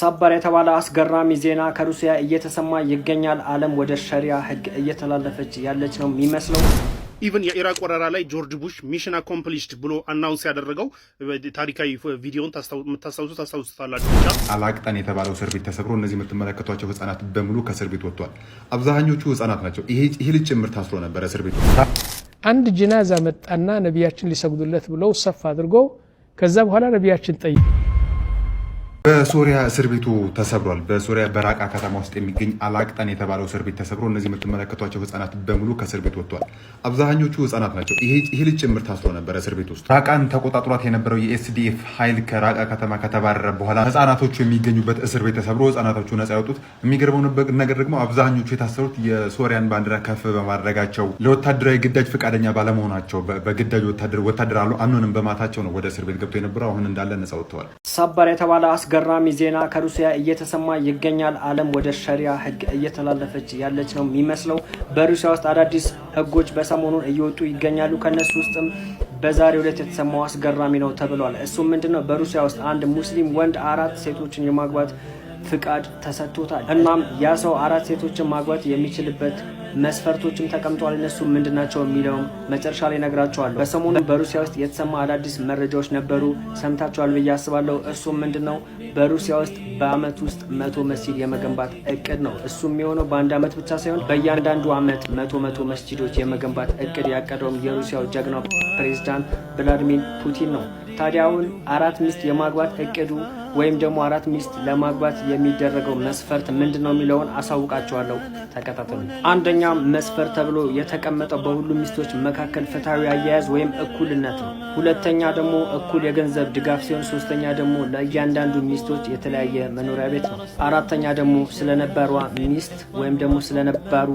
ሰበር የተባለ አስገራሚ ዜና ከሩሲያ እየተሰማ ይገኛል። ዓለም ወደ ሸሪያ ህግ እየተላለፈች ያለች ነው የሚመስለው። ኢቨን የኢራቅ ወረራ ላይ ጆርጅ ቡሽ ሚሽን አኮምፕሊሽድ ብሎ አናውንስ ያደረገው ታሪካዊ ቪዲዮን ታስታውሱታላችሁ። አላቅጠን የተባለው እስር ቤት ተሰብሮ እነዚህ የምትመለከቷቸው ህፃናት በሙሉ ከእስር ቤት ወጥቷል። አብዛኞቹ ህፃናት ናቸው። ይሄ ልጅ ጭምር ታስሮ ነበር እስር ቤት። አንድ ጅናዛ መጣና ነቢያችን ሊሰግዱለት ብለው ሰፍ አድርገው ከዛ በኋላ ነቢያችን ጠይቁ። በሶሪያ እስር ቤቱ ተሰብሯል። በሶሪያ በራቃ ከተማ ውስጥ የሚገኝ አላቅጠን የተባለው እስር ቤት ተሰብሮ እነዚህ የምትመለከቷቸው ህፃናት በሙሉ ከእስር ቤት ወጥቷል። አብዛኞቹ ህፃናት ናቸው። ይሄ ልጅ ጭምር ታስሮ ነበር እስር ቤት ውስጥ። ራቃን ተቆጣጥሯት የነበረው የኤስዲኤፍ ኃይል ከራቃ ከተማ ከተባረረ በኋላ ህፃናቶቹ የሚገኙበት እስር ቤት ተሰብሮ ህፃናቶቹ ነፃ ያወጡት። የሚገርመው ነገር ደግሞ አብዛኞቹ የታሰሩት የሶሪያን ባንዲራ ከፍ በማድረጋቸው ለወታደራዊ ግዳጅ ፈቃደኛ ባለመሆናቸው በግዳጅ ወታደር አንሆንም በማታቸው ነው ወደ እስር ቤት ገብቶ የነበረው። አሁን እንዳለ ነፃ ወጥተዋል። ሰበር የተባለ አስገራሚ ዜና ከሩሲያ እየተሰማ ይገኛል። ዓለም ወደ ሸሪያ ህግ እየተላለፈች ያለች ነው የሚመስለው። በሩሲያ ውስጥ አዳዲስ ህጎች በሰሞኑን እየወጡ ይገኛሉ። ከነሱ ውስጥም በዛሬው ዕለት የተሰማው አስገራሚ ነው ተብሏል። እሱም ምንድነው? በሩሲያ ውስጥ አንድ ሙስሊም ወንድ 4 ሴቶችን የማግባት ፍቃድ ተሰጥቶታል። እናም ያ ሰው 4 ሴቶችን ማግባት የሚችልበት መስፈርቶችም ተቀምጠዋል። እነሱ ምንድናቸው የሚለውም መጨረሻ ላይ ነግራቸዋለሁ። በሰሞኑ በሩሲያ ውስጥ የተሰማ አዳዲስ መረጃዎች ነበሩ፣ ሰምታችኋል ብዬ አስባለሁ። እሱም ምንድነው? በሩሲያ ውስጥ በአመት ውስጥ 100 መስጂድ የመገንባት እቅድ ነው። እሱም የሆነው በአንድ አመት ብቻ ሳይሆን በእያንዳንዱ አመት 100 መስጂዶች የመገንባት እቅድ ያቀደውም የሩሲያው ጀግናው ፕሬዝዳንት ቭላዲሚር ፑቲን ነው። ታዲያውን 4 ሚስት የማግባት እቅዱ ወይም ደግሞ 4 ሚስት ለማግባት የሚደረገው መስፈርት ምንድነው የሚለውን አሳውቃቸዋለሁ። ተከታተሉ። አንደኛ መስፈርት ተብሎ የተቀመጠው በሁሉም ሚስቶች መካከል ፍትሃዊ አያያዝ ወይም እኩልነት ነው። ሁለተኛ ደግሞ እኩል የገንዘብ ድጋፍ ሲሆን፣ ሶስተኛ ደግሞ ለእያንዳንዱ ሚስቶች የተለያየ መኖሪያ ቤት ነው። አራተኛ ደግሞ ስለነበሯ ሚስት ወይም ደግሞ ስለነበሩ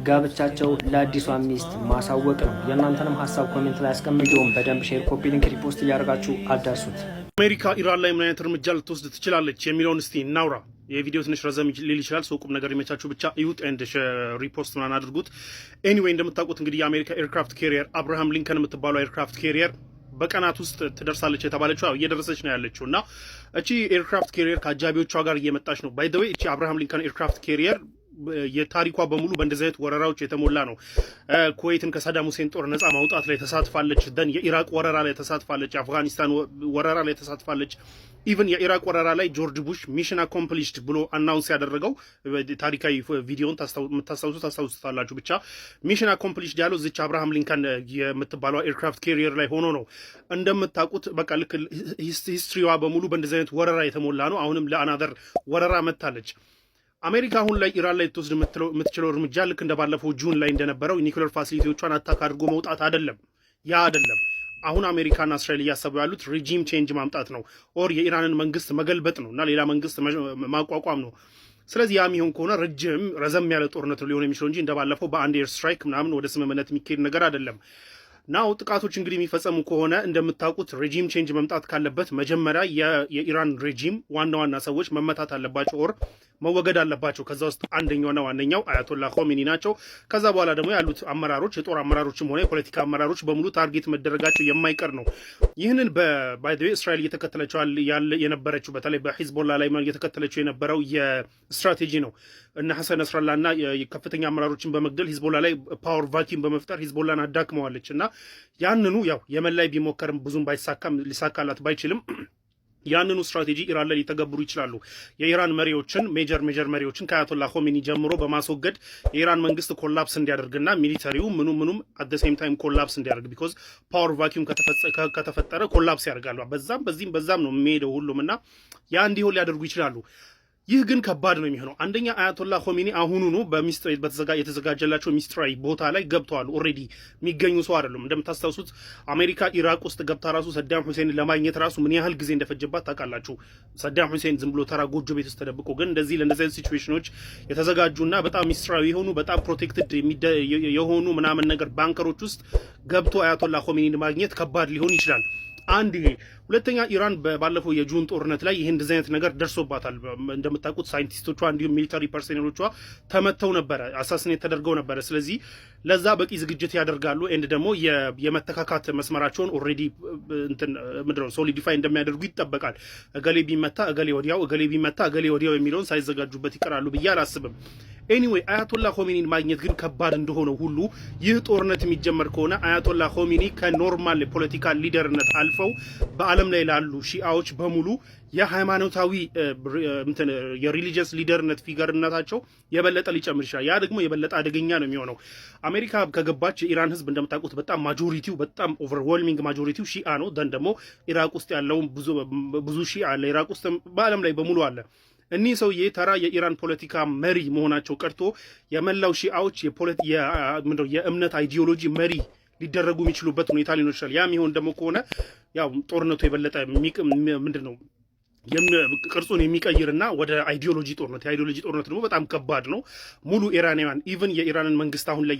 ጋብቻቸው ለአዲሷ ሚስት ማሳወቅ ነው። የእናንተንም ሀሳብ ኮሜንት ላይ አስቀምጡም። በደንብ ሼር፣ ኮፒ ሊንክ፣ ሪፖስት እያደረጋችሁ አዳርሱት። አሜሪካ ኢራን ላይ ምን አይነት እርምጃ ልትወስድ ትችላለች የሚለውን እስቲ እናውራ። የቪዲዮ ትንሽ ረዘም ሊል ይችላል። ቁም ነገር ይመቻችሁ ብቻ እዩት ኤንድ ሪፖስት ምናምን አድርጉት። ኤኒዌይ እንደምታውቁት እንግዲህ የአሜሪካ ኤርክራፍት ካሪየር አብርሃም ሊንከን የምትባለው ኤርክራፍት ካሪየር በቀናት ውስጥ ትደርሳለች የተባለችው እየደረሰች ነው ያለችው እና እቺ ኤርክራፍት ካሪየር ከአጃቢዎቿ ጋር እየመጣች ነው። ባይ ዘ ዌይ እቺ አብርሃም ሊንከን ኤርክራፍት ካሪየር የታሪኳ በሙሉ በእንደዚህ አይነት ወረራዎች የተሞላ ነው። ኩዌትን ከሳዳም ሁሴን ጦር ነፃ ማውጣት ላይ ተሳትፋለች። ደን የኢራቅ ወረራ ላይ ተሳትፋለች። የአፍጋኒስታን ወረራ ላይ ተሳትፋለች። ኢቨን የኢራቅ ወረራ ላይ ጆርጅ ቡሽ ሚሽን አኮምፕሊሽድ ብሎ አናውንስ ያደረገው ታሪካዊ ቪዲዮን ታስታውሱታላችሁ። ብቻ ሚሽን አኮምፕሊሽድ ያለው እዚች አብርሃም ሊንከን የምትባለው ኤርክራፍት ካሪየር ላይ ሆኖ ነው። እንደምታውቁት በቃ ልክ ሂስትሪዋ በሙሉ በእንደዚህ አይነት ወረራ የተሞላ ነው። አሁንም ለአናደር ወረራ መታለች። አሜሪካ አሁን ላይ ኢራን ላይ ልትወስድ የምትችለው እርምጃ ልክ እንደባለፈው ጁን ላይ እንደነበረው ኒውክሌር ፋሲሊቲዎቿን አታክ አድርጎ መውጣት አይደለም። ያ አይደለም። አሁን አሜሪካና እስራኤል እያሰቡ ያሉት ሪጂም ቼንጅ ማምጣት ነው። ኦር የኢራንን መንግስት መገልበጥ ነው እና ሌላ መንግስት ማቋቋም ነው። ስለዚህ ያ የሚሆን ከሆነ ረዘም ያለ ጦርነት ሊሆን የሚችለው እንጂ እንደባለፈው በአንድ ኤር ስትራይክ ምናምን ወደ ስምምነት የሚካሄድ ነገር አይደለም። ናው ጥቃቶች እንግዲህ የሚፈጸሙ ከሆነ እንደምታውቁት ሬጂም ቼንጅ መምጣት ካለበት መጀመሪያ የኢራን ሬጂም ዋና ሰዎች መመታት አለባቸው ኦር መወገድ አለባቸው። ከዛ ውስጥ አንደኛውና ዋነኛው አያቶላ ኾሜኒ ናቸው። ከዛ በኋላ ደግሞ ያሉት አመራሮች የጦር አመራሮችም ሆነ የፖለቲካ አመራሮች በሙሉ ታርጌት መደረጋቸው የማይቀር ነው። ይህንን ባይ ዘ ዌይ እስራኤል እየተከተለችው የነበረችው በተለይ በሂዝቦላ ላይ እየተከተለችው የነበረው የስትራቴጂ ነው። እነ ሐሰን ነስረላና ከፍተኛ አመራሮችን በመግደል ሂዝቦላ ላይ ፓወር ቫኪዩም በመፍጠር ሂዝቦላን አዳክመዋለች እና ያንኑ ያው የመን ላይ ቢሞከርም ብዙም ሊሳካላት ባይችልም ያንኑ ስትራቴጂ ኢራን ላይ ሊተገብሩ ይችላሉ። የኢራን መሪዎችን ሜጀር መሪዎችን ከአያቶላ ኾሜኒ ጀምሮ በማስወገድ የኢራን መንግስት ኮላፕስ እንዲያደርግና ሚሊተሪው ምኑም አት ዘ ሴም ታይም ኮላፕስ እንዲያደርግ ቢኮዝ ፓወር ቫኪዩም ከተፈጠረ ኮላፕስ ያደርጋሉ። በዛም ነው የሚሄደው ሁሉም እና ያ እንዲሆን ሊያደርጉ ይችላሉ። ይህ ግን ከባድ ነው የሚሆነው። አንደኛ አያቶላ ኾሜኒ አሁኑኑ የተዘጋጀላቸው ሚስጥራዊ ቦታ ላይ ገብተዋል። ኦልሬዲ የሚገኙ ሰው አይደሉም። እንደምታስታውሱት አሜሪካ ኢራቅ ውስጥ ገብታ ራሱ ሰዳም ሁሴንን ለማግኘት ራሱ ምን ያህል ጊዜ እንደፈጀባት ታውቃላችሁ። ሰዳም ሁሴን ዝም ብሎ ተራ ጎጆ ቤት ውስጥ ተደብቆ ግን ለእንደዚህ አይነት ሲቹዌሽኖች የተዘጋጁና በጣም ሚስጥራዊ የሆኑ በጣም ፕሮቴክትድ የሆኑ ምናምን ነገር ባንከሮች ውስጥ ገብቶ አያቶላ ኾሜኒን ማግኘት ከባድ ሊሆን ይችላል። አንድ ይሄ ሁለተኛ ኢራን ባለፈው የጁን ጦርነት ላይ ይሄን እንደዚህ አይነት ነገር ደርሶባታል እንደምታውቁት ሳይንቲስቶቿ እንዲሁም ሚሊታሪ ፐርሰናሎቿ ተመተው ነበር አሳሲኔት ተደርገው ነበር ስለዚህ ለዛ በቂ ዝግጅት ያደርጋሉ ኤንድ ደግሞ የመተካካት መስመራቸውን ኦሬዲ ምድረው ሶሊዲፋይ እንደሚያደርጉ ይተበቃል እገሌ ቢመታ እገሌ ወዲያው የሚለውን ሳይዘጋጁበት ይቀራሉ ብዬ አላስብም ኤኒዌይ አያቶላ ኾሜኒን ማግኘት ግን ከባድ እንደሆነ ሁሉ ይህ ጦርነት የሚጀመር ከሆነ አያቶላ ኾሜኒ ከኖርማል ፖለቲካል ሊደርነት አልፈው በአለም ላይ ላሉ ሺአዎች በሙሉ የሃይማኖታዊ የሪሊጂየስ ሊደርነት ፊገርነታቸው የበለጠ ሊጨምር ይችላል ያ ደግሞ የበለጠ አደገኛ ነው የሚሆነው አሜሪካ ከገባች የኢራን ህዝብ እንደምታውቁት በጣም ማጆሪቲው በጣም ኦቨርዌልሚንግ ማጆሪቲው ሺአ ነው ደን ደግሞ ኢራቅ ውስጥ ያለው ብዙ ሺአ አለ ኢራቅ ውስጥ በአለም ላይ በሙሉ አለ እኒህ ሰውዬ ተራ የኢራን ፖለቲካ መሪ መሆናቸው ቀርቶ የመላው ሺአዎች የእምነት አይዲዮሎጂ መሪ ሊደረጉ የሚችሉበት ሁኔታ ሊኖር ይችላል ያ የሚሆን ደግሞ ከሆነ ያው ጦርነቱ የበለጠ ምንድነው ቅርጹን የሚቀይርና ወደ አይዲዮሎጂ ጦርነት ደግሞ በጣም ከባድ ነው ሙሉ ኢራናውያን ኢቭን የኢራንን መንግስት አሁን ላይ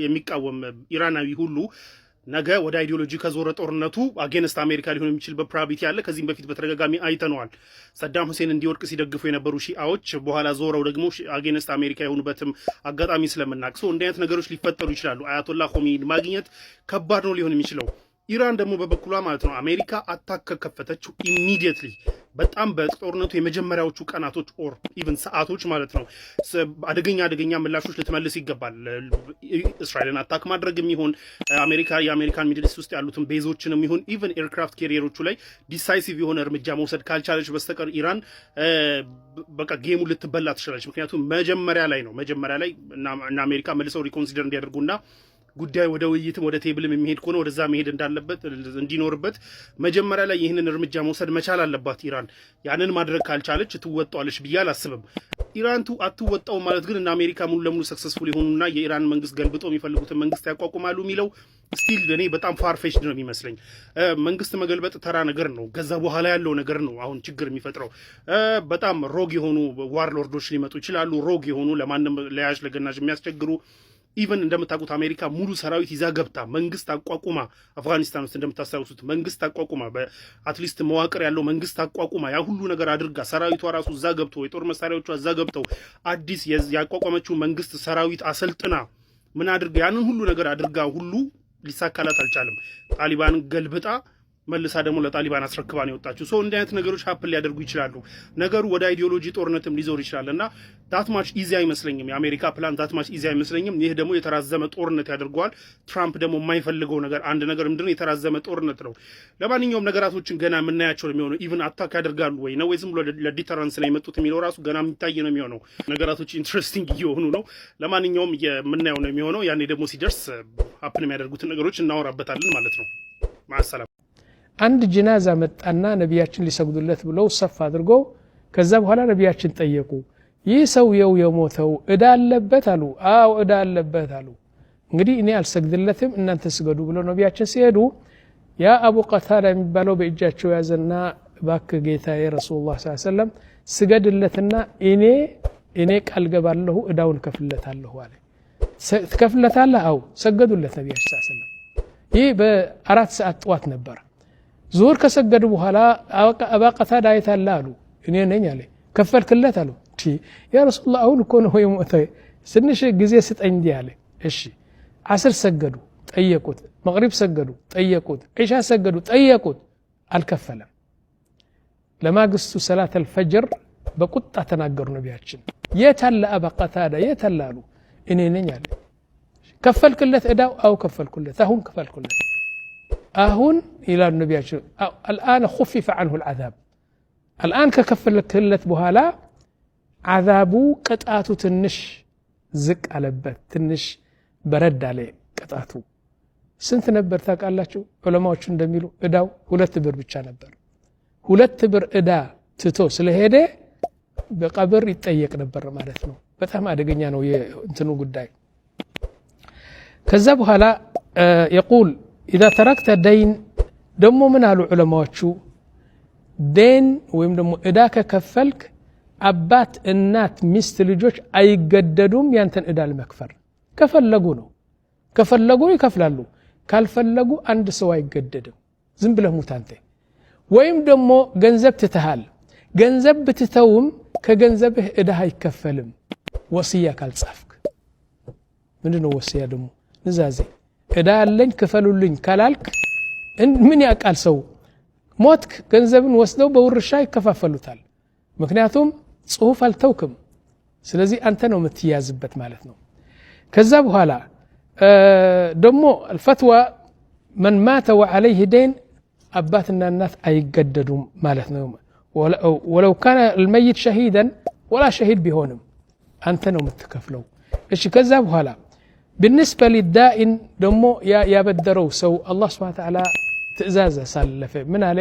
የሚቃወም ኢራናዊ ሁሉ ነገ ወደ አይዲዮሎጂ ከዞረ ጦርነቱ አጌንስት አሜሪካ ሊሆን የሚችልበት ፕሮባቢሊቲ አለ ከዚህም በፊት በተደጋጋሚ አይተነዋል ሰዳም ሁሴን እንዲወድቅ ሲደግፉ የነበሩ ሺአዎች በኋላ ዞረው ደግሞ አጌንስት አሜሪካ የሆኑበትም አጋጣሚ ስለምናቅሶ እንዲህ አይነት ነገሮች ሊፈጠሩ ይችላሉ አያቶላ ኾሜኒን ማግኘት ከባድ ነው ሊሆን የሚችለው ኢራን ደግሞ በበኩሏ ማለት ነው አሜሪካ አታክ ከፈተችው ኢሚዲየትሊ በጣም በጦርነቱ የመጀመሪያዎቹ ቀናቶች ኦር ኢቭን ሰዓቶች ማለት ነው አደገኛ ምላሾች ልትመልስ ይገባል እስራኤልን አታክ ማድረግም ይሁን የአሜሪካን ሚድል ኢስት ውስጥ ያሉትን ቤዞችንም ይሁን ኢቭን ኤርክራፍት ካሪየሮቹ ላይ ዲሳይሲቭ የሆነ እርምጃ መውሰድ ካልቻለች በስተቀር ኢራን በቃ ጌሙ ልትበላ ትችላለች ምክንያቱም መጀመሪያ ላይ እና አሜሪካ መልሰው ሪኮንሲደር እንዲያደርጉና ጉዳይ ወደ ውይይትም ወደ ቴብልም የሚሄድ ከሆነ ወደዛ መሄድ እንዲኖርበት መጀመሪያ ላይ ይህንን እርምጃ መውሰድ መቻል አለባት ኢራን ያንን ማድረግ ካልቻለች ትወጣዋለች ብዬ አላስብም ኢራን አትወጣው ማለት ግን እና አሜሪካ ሙሉ ለሙሉ ሰክሰስፉል ይሆኑና የኢራን መንግስት ገልብጦ የሚፈልጉትን መንግስት ያቋቁማሉ የሚለው ስቲል እኔ በጣም ፋርፌሽድ ነው የሚመስለኝ መንግስት መገልበጥ ተራ ነገር ነው ከዛ በኋላ ያለው ነገር ነው አሁን ችግር የሚፈጥረው በጣም ሮግ የሆኑ ዋርሎርዶች ሊመጡ ይችላሉ ሮግ የሆኑ ለማንም ለያዥ ለገናዥ የሚያስቸግሩ ኢቨን እንደምታውቁት አሜሪካ ሙሉ ሰራዊት ይዛ ገብታ መንግስት አቋቁማ አፍጋኒስታን ውስጥ እንደምታስታውሱት መንግስት አቋቁማ በአትሊስት መዋቅር ያለው መንግስት አቋቁማ ያ ሁሉ ነገር አድርጋ ሰራዊቷ ራሱ እዛ ገብቶ የጦር መሳሪያዎቿ እዛ ገብተው አዲስ ያቋቋመችው መንግስት ሰራዊት አሰልጥና ምን አድርጋ ያንን ሁሉ ነገር አድርጋ ሁሉ ሊሳካላት አልቻለም ጣሊባንን ገልብጣ መልሳ ደግሞ ለጣሊባን አስረክባን የወጣችው ሶ እንዲህ አይነት ነገሮች ሀፕል ሊያደርጉ ይችላሉ ነገሩ ወደ አይዲዮሎጂ ጦርነትም ሊዞር ይችላልና ዳት ማች ኢዚ አይመስለኝም የአሜሪካ ፕላን ዳት ማች ኢዚ አይመስለኝም ይሄ ደግሞ የተራዘመ ጦርነት ያደርገዋል ትራምፕ ደግሞ የማይፈልገው ነገር አንድ ነገር ምንድነው የተራዘመ ጦርነት ነው ለማንኛውም ነገራቶችን ገና የምናያቸው ነው የሚሆነው ኢቭን አታክ ያደርጋሉ ወይ ነው ወይስ ለዲተራንስ ነው የመጡት የሚለው ራሱ ገና የሚታይ ነው የሚሆነው ነገራቶች ኢንትረስቲንግ እየሆኑ ነው ለማንኛውም የምናየው ነው የሚሆነው ያኔ ደግሞ ሲደርስ ሀፕል የሚያደርጉትን ነገሮች እናወራበታለን ማለት ነው ማሰላም አንድ ጅናዛ መጣና ነቢያችን ሊሰግዱለት ብለው ሰፍ አድርገው ከዛ በኋላ ነቢያችን ጠየቁ ይህ ሰውየው የሞተው እዳ አለበት አሉ አው እዳ አለበት አሉ እንግዲህ እኔ አልሰግድለትም እናንተ ስገዱ ብለው ነቢያችን ሲሄዱ ያ አቡ ቀታዳ የሚባለው በእጃቸው ያዘና ባክ ጌታዬ ረሱላህ ሰለላሁ ዐለይሂ ወሰለም ስገድለትና እኔ ቃል ገባለሁ እዳውን ከፍለታለሁ አለ ትከፍለታለህ አው ሰገዱለት ነቢያችን ሰለላሁ ዐለይሂ ወሰለም ይህ በ4 ሰዓት ጠዋት ነበር ዙር ከሰገዱ በኋላ አባ ቀታዳ አይታላ አሉ እኔ ነኝ አለ ከፈልክለት አሉ ያ ረሱላህ አሁን እኮ ነው የሞተው ስንሽ ጊዜ ስጠኝ እንዲህ አለ እሺ ዓስር ሰገዱ ጠየቁት መግሪብ ሰገዱ ጠየቁት ዒሻ ሰገዱ ጠየቁት አልከፈለም ለማግስቱ ሰላት አልፈጅር በቁጣ ተናገሩ ነቢያችን የታለ አባ ቀታዳ የታለ አሉ እኔ ነኝ አለ ከፈልክለት እዳው አው ከፈልኩለት አሁን ከፈልኩለት አሁን إلى النبي الآن خفف عنه العذاب الآن ككفلت بهالا عذابو قطعتو تنش زق علبت تنش برد عليه قطعتو سنت نبر ታውቃላችሁ ዑለማዎቹ እንደሚሉ እዳው 2 ብር ብቻ ነበር 2 ብር እዳ ትቶ ስለሄደ በቀብር ይጠየቅ ነበር ማለት ነው በጣም አደገኛ ነው የእንትኑ ጉዳይ ከዛ በኋላ يقول إذا تركت دين ደሞ ምን አሉ ዑለማዎቹ ደን ወይም ደሞ እዳ ከከፈልክ አባት እናት ሚስት ልጆች አይገደዱም ያንተን እዳ ለመክፈል ከፈለጉ ይከፍላሉ ካልፈለጉ አንድ ሰው አይገደድም ዝም ብለህ ሙት አንተ ወይም ደግሞ ገንዘብ ትተሃል ገንዘብ ብትተውም ከገንዘብህ እዳህ አይከፈልም ወሲያ ካልጻፍክ ምንድነው ወሲያ ደግሞ ንዛዜ እዳ አለኝ ክፈሉልኝ ካላልክ ምን ያቃል ሰው ሞትክ ገንዘብን ወስደው በውርሻ ይከፋፈሉታል ምክንያቱም ጽሁፍ አልተውክም ስለዚህ አንተ ነው የምትያዝበት ማለት ነው ከዛ በኋላ ደግሞ الفتوى من مات وعليه دين አባትና እናት አይገደዱም ማለት ነው ولو كان الميت شهيدا ولا شهيد بيهونم አንተ ነው የምትከፍለው እሺ ከዛ በኋላ بالنسبه للدائن ደግሞ ያበደረው ሰው አላህ Subhanahu Wa Ta'ala ትእዛዝ ሳለፈ ምን አለ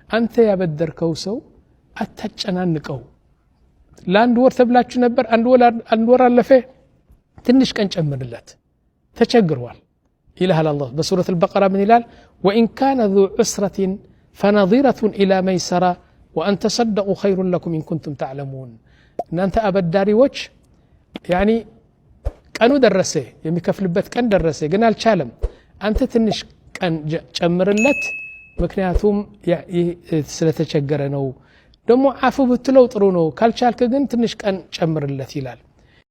አንተ ያበደርከው ሰው አታጨናንቀው ለአንድ ወር ተብላችሁ ነበር አንድ ወር አለፈ ትንሽ ቀን ጨምርለት ተቸግሯል ይላል አላህ በሱረት البقره ምን ይላል وان كان ذو عسره فنظيره الى ميسره وان تصدقوا خير لكم ان كنتم تعلمون እናንተ አበዳሪዎች يعني ቀኑ ደረሰ የሚከፍልበት ቀን ደረሰ ግን አልቻለም አንተ ትንሽ ቀን ጨምርለት ምክንያቱም ስለተቸገረ ነው ደግሞ አፉ ብትለው ጥሩ ነው ካልቻልክ ግን ትንሽ ቀን ጨምርለት ይላል